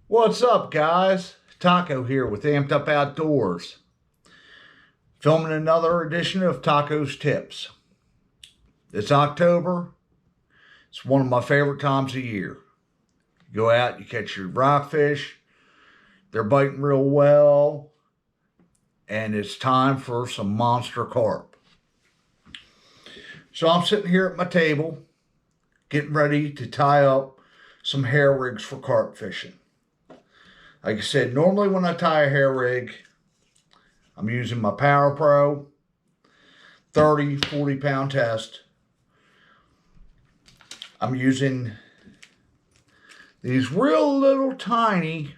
What's up, guys? Taco here with Amped Up Outdoors, filming another edition of Taco's Tips. It's October. It's one of my favorite times of year. You go out, you catch your rockfish, they're biting real well, and it's time for some monster carp. So I'm sitting here at my table, getting ready to tie up some hair rigs for carp fishing. Like I said, normally when I tie a hair rig, I'm using my Power Pro 30, 40 pound test. I'm using these real little tiny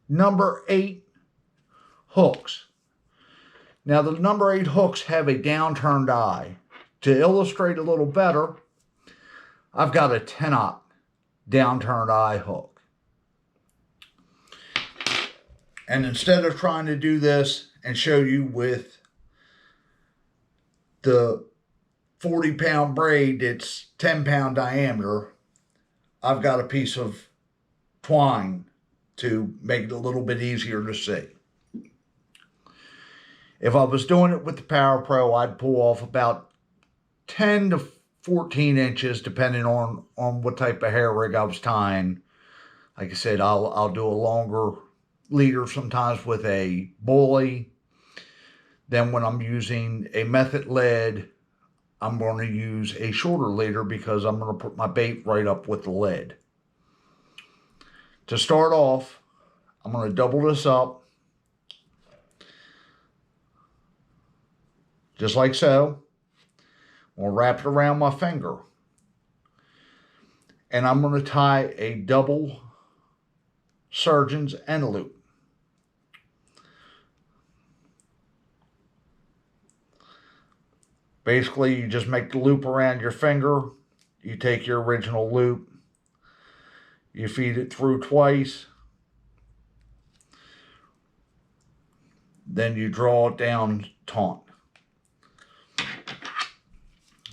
number 8 hooks. Now the number 8 hooks have a downturned eye. To illustrate a little better, I've got a 10-aught downturned eye hook. And instead of trying to do this and show you with the 40 pound braid that's 10 pound diameter, I've got a piece of twine to make it a little bit easier to see. If I was doing it with the Power Pro, I'd pull off about 10 to 14 inches depending on what type of hair rig I was tying. Like I said, I'll do a longer leader sometimes with a bully. Then when I'm using a method lead, I'm going to use a shorter leader because I'm going to put my bait right up with the lead. To start off, I'm going to double this up, just like so. I'm going to wrap it around my finger. And I'm going to tie a double surgeon's end loop. Basically, you just make the loop around your finger. You take your original loop. You feed it through twice. Then you draw it down taut.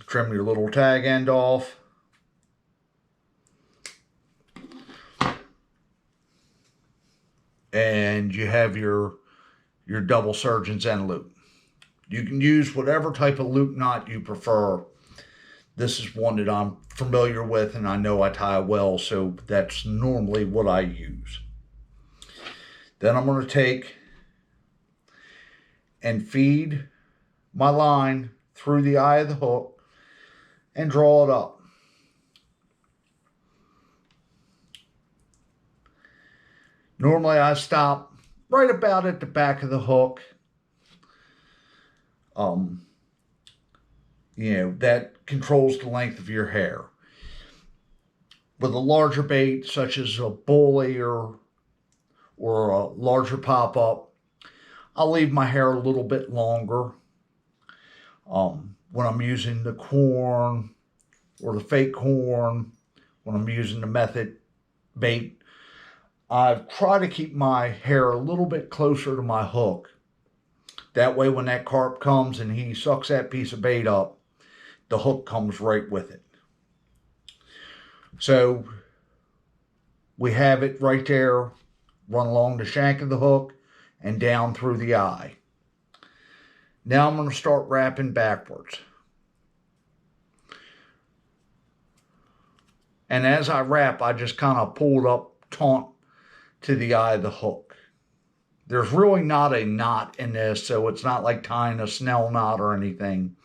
Trim your little tag end off. And you have your double surgeon's end loop. You can use whatever type of loop knot you prefer. This is one that I'm familiar with and I know I tie well, so that's normally what I use. Then I'm going to take and feed my line through the eye of the hook and draw it up. Normally I stop right about at the back of the hook. That controls the length of your hair. With a larger bait, such as a bully or a larger pop-up, I'll leave my hair a little bit longer. When I'm using the corn or the fake corn, when I'm using the method bait, I try to keep my hair a little bit closer to my hook. That way when that carp comes and he sucks that piece of bait up, the hook comes right with it. So we have it right there, run along the shank of the hook and down through the eye. Now I'm going to start wrapping backwards. And as I wrap, I just kind of pull it up taut to the eye of the hook. There's really not a knot in this, so it's not like tying a Snell knot or anything.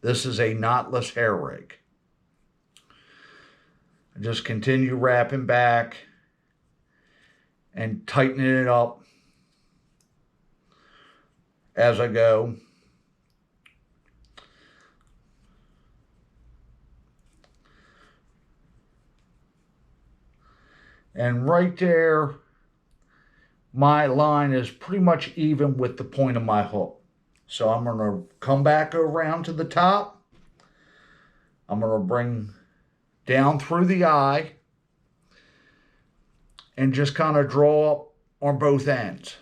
This is a knotless hair rig. I just continue wrapping back and tightening it up as I go. And right there, my line is pretty much even with the point of my hook. So I'm going to come back around to the top. I'm going to bring down through the eye and just kind of draw up on both ends.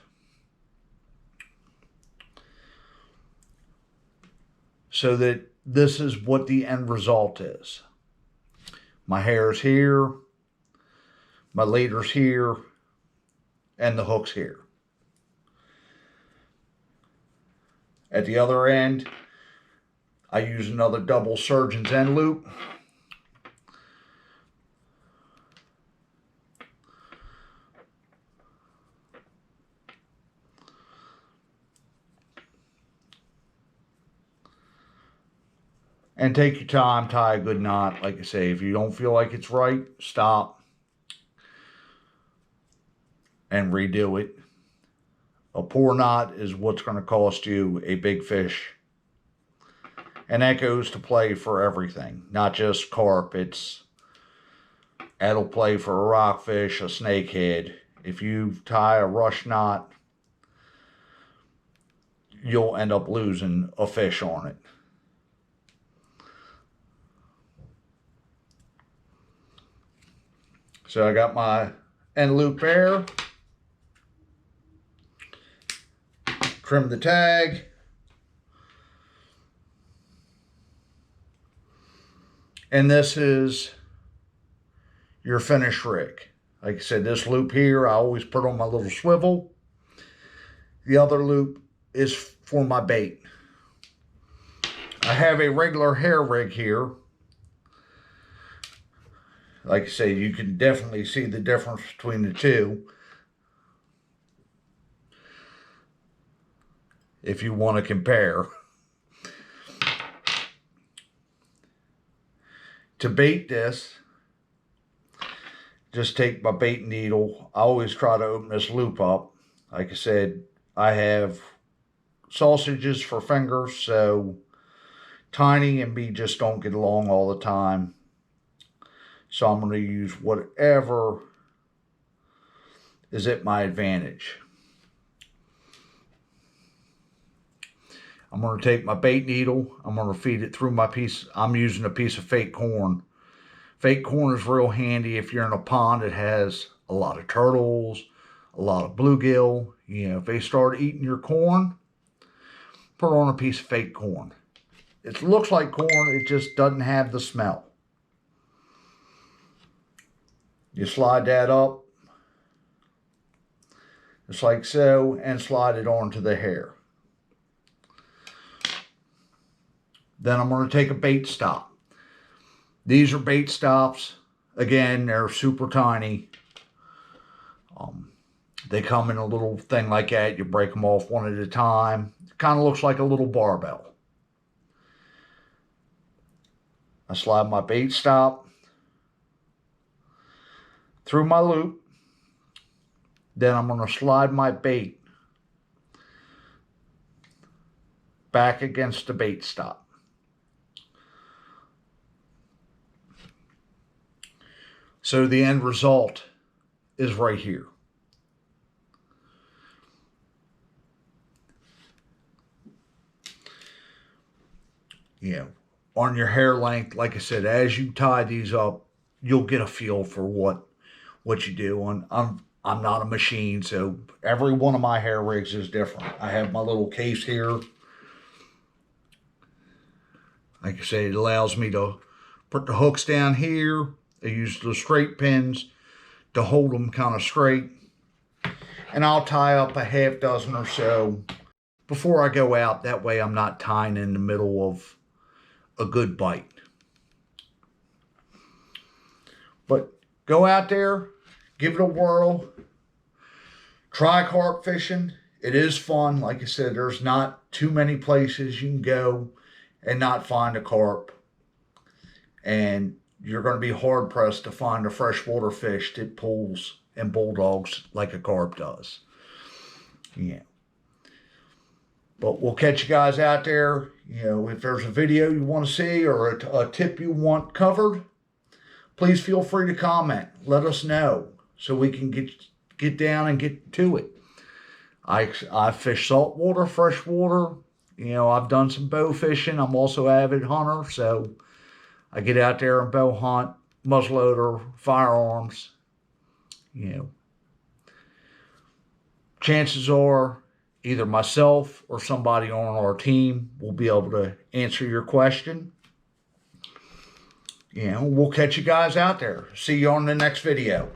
So that this is what the end result is. My hair's here. My leader's here. and the hook's here. At the other end, I use another double surgeon's end loop. And take your time, tie a good knot. Like I say, if you don't feel like it's right, stop and redo it. A poor knot is what's going to cost you a big fish. And that goes to play for everything, not just carp. That'll play for a rockfish, a snakehead. If you tie a rush knot, you'll end up losing a fish on it. So I got my end loop there. Trim the tag. And this is your finished rig. Like I said, this loop here, I always put on my little swivel. The other loop is for my bait. I have a regular hair rig here. Like I say, you can definitely see the difference between the two. If you want to compare. To bait this, just take my bait needle. I always try to open this loop up. Like I said, I have sausages for fingers, so Tiny and me just don't get along all the time. So I'm going to use whatever is at my advantage. I'm going to take my bait needle. I'm going to feed it through my piece. I'm using a piece of fake corn. Fake corn is real handy if you're in a pond that has a lot of turtles, a lot of bluegill. You know, if they start eating your corn, put on a piece of fake corn. It looks like corn, it just doesn't have the smell. You slide that up, just like so, and slide it onto the hair. Then I'm going to take a bait stop. These are bait stops. Again, they're super tiny. They come in a little thing like that. You break them off one at a time. It kind of looks like a little barbell. I slide my bait stop through my loop. Then I'm going to slide my bait back against the bait stop. So the end result is right here. You know, on your hair length, like I said, as you tie these up, you'll get a feel for what you do. And I'm not a machine, so every one of my hair rigs is different. I have my little case here. Like I said, it allows me to put the hooks down here. I use the straight pins to hold them kind of straight. And I'll tie up a half dozen or so before I go out. That way I'm not tying in the middle of a good bite. But go out there, give it a whirl. Try carp fishing. It is fun. Like I said, there's not too many places you can go and not find a carp. And you're going to be hard pressed to find a freshwater fish that pulls and bulldogs like a carp does. Yeah. But we'll catch you guys out there. You know, if there's a video you want to see or a tip you want covered, please feel free to comment. Let us know so we can get down and get to it. I fish saltwater, freshwater. You know, I've done some bow fishing. I'm also an avid hunter, so I get out there and bow hunt, muzzleloader, firearms. You know, chances are either myself or somebody on our team will be able to answer your question. You know, we'll catch you guys out there. See you on the next video.